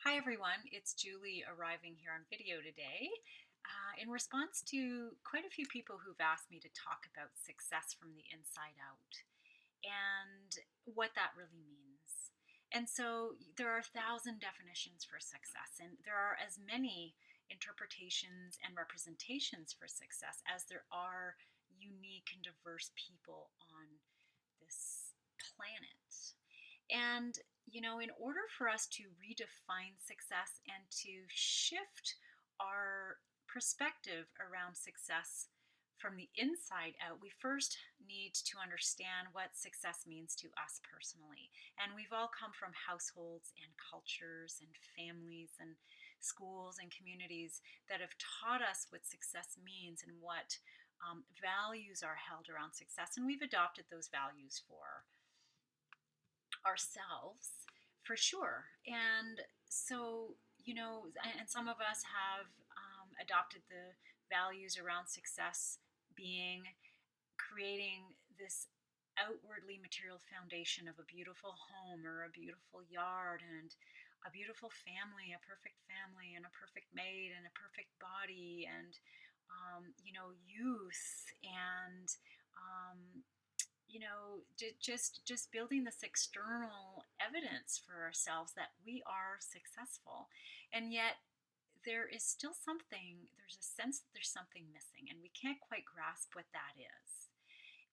Hi everyone, it's Julie arriving here on video today in response to quite a few people who've asked me to talk about success from the inside out and what that really means. And so there are 1,000 definitions for success, and there are as many interpretations and representations for success as there are unique and diverse people on this planet. And, in order for us to redefine success and to shift our perspective around success from the inside out, we first need to understand what success means to us personally. And we've all come from households and cultures and families and schools and communities that have taught us what success means and what values are held around success. And we've adopted those values for ourselves for sure. And so, and some of us have adopted the values around success being creating this outwardly material foundation of a beautiful home or a beautiful yard and a beautiful family, a perfect family, and a perfect mate, and a perfect body, and youth, and just building this external evidence for ourselves that we are successful. And yet there is still something, there's a sense that there's something missing, and we can't quite grasp what that is.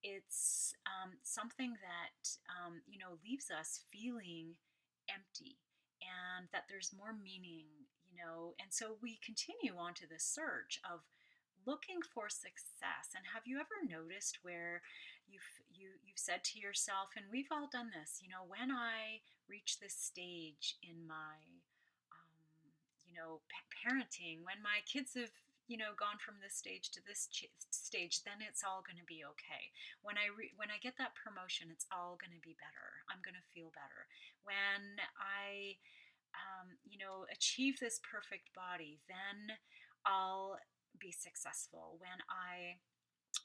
It's something that, leaves us feeling empty, and that there's more meaning. And so we continue on to the search of looking for success. And have you ever noticed where you've said to yourself, and we've all done this, when I reach this stage in my parenting, when my kids have gone from this stage to this stage, then it's all going to be okay. When I get that promotion, it's all going to be better. I'm going to feel better. When I achieve this perfect body, then I'll be successful. When I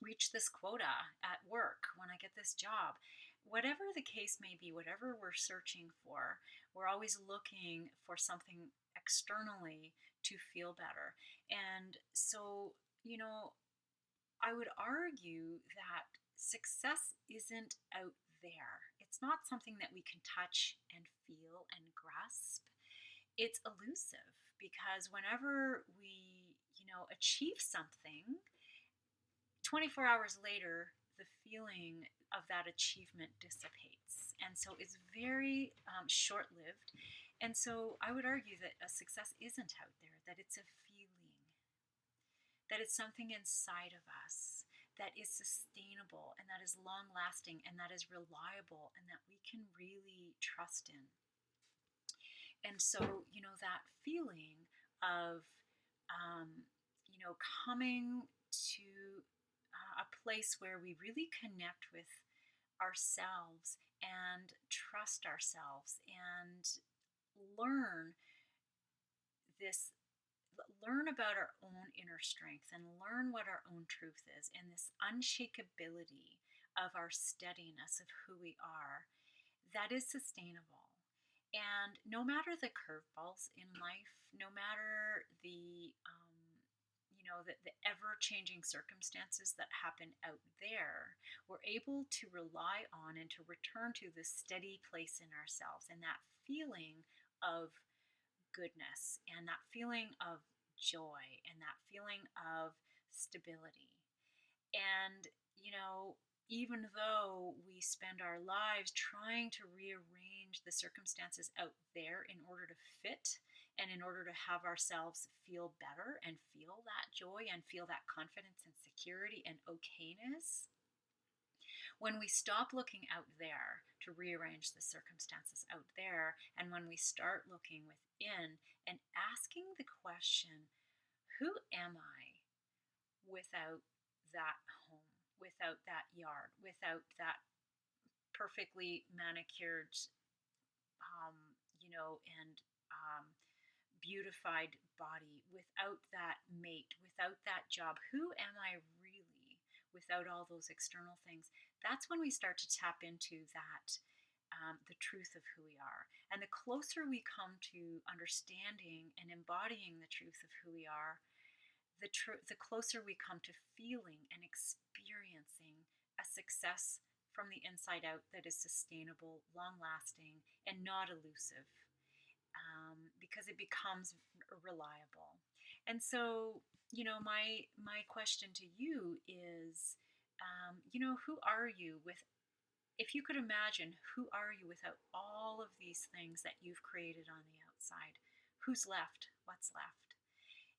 reach this quota at work, when I get this job, whatever the case may be, whatever we're searching for, we're always looking for something externally to feel better. And so, I would argue that success isn't out there. It's not something that we can touch and feel and grasp. It's elusive because whenever we, achieve something, 24 hours later, the feeling of that achievement dissipates. And so it's very short lived. And so I would argue that a success isn't out there, that it's a feeling, that it's something inside of us that is sustainable and that is long lasting and that is reliable and that we can really trust in. And so, that feeling of, um, coming to a place where we really connect with ourselves and trust ourselves and learn this learn about our own inner strength and learn what our own truth is, and this unshakability of our steadiness of who we are, that is sustainable. And no matter the curveballs in life, no matter the ever-changing circumstances that happen out there, we're able to rely on and to return to this steady place in ourselves and that feeling of goodness and that feeling of joy and that feeling of stability. And, even though we spend our lives trying to rearrange the circumstances out there in order to fit and in order to have ourselves feel better and feel that joy and feel that confidence and security and okayness, when we stop looking out there to rearrange the circumstances out there, and when we start looking within and asking the question, who am I without that home, without that yard, without that perfectly manicured, and beautified body, without that mate, without that job? Who am I really without all those external things? That's when we start to tap into that the truth of who we are. And the closer we come to understanding and embodying the truth of who we are, the closer we come to feeling and experiencing a success from the inside out that is sustainable, long lasting, and not elusive, because it becomes reliable. And so, my question to you is, who are you with, if you could imagine, who are you without all of these things that you've created on the outside? Who's left? What's left?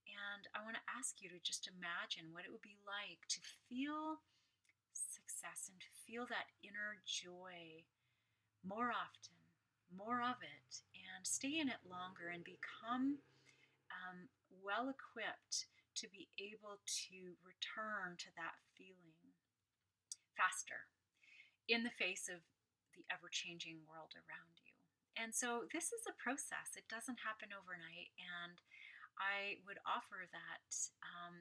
And I want to ask you to just imagine what it would be like to feel success and to feel that inner joy more often, more of it, and stay in it longer and become well equipped to be able to return to that feeling faster in the face of the ever changing world around you. And so this is a process, it doesn't happen overnight. And I would offer that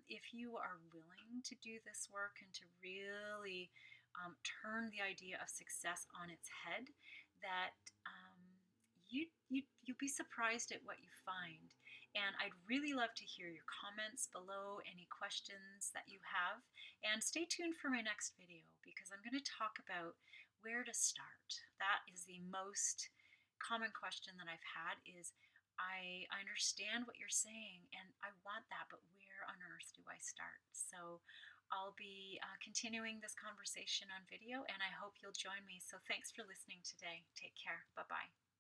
if you are willing to do this work and to really turn the idea of success on its head, that you'll be surprised at what you find. And I'd really love to hear your comments below, any questions that you have. And stay tuned for my next video, because I'm going to talk about where to start. That is the most common question that I've had is, I understand what you're saying and I want that, but where on earth do I start? So I'll be continuing this conversation on video, and I hope you'll join me. So thanks for listening today. Take care. Bye-bye.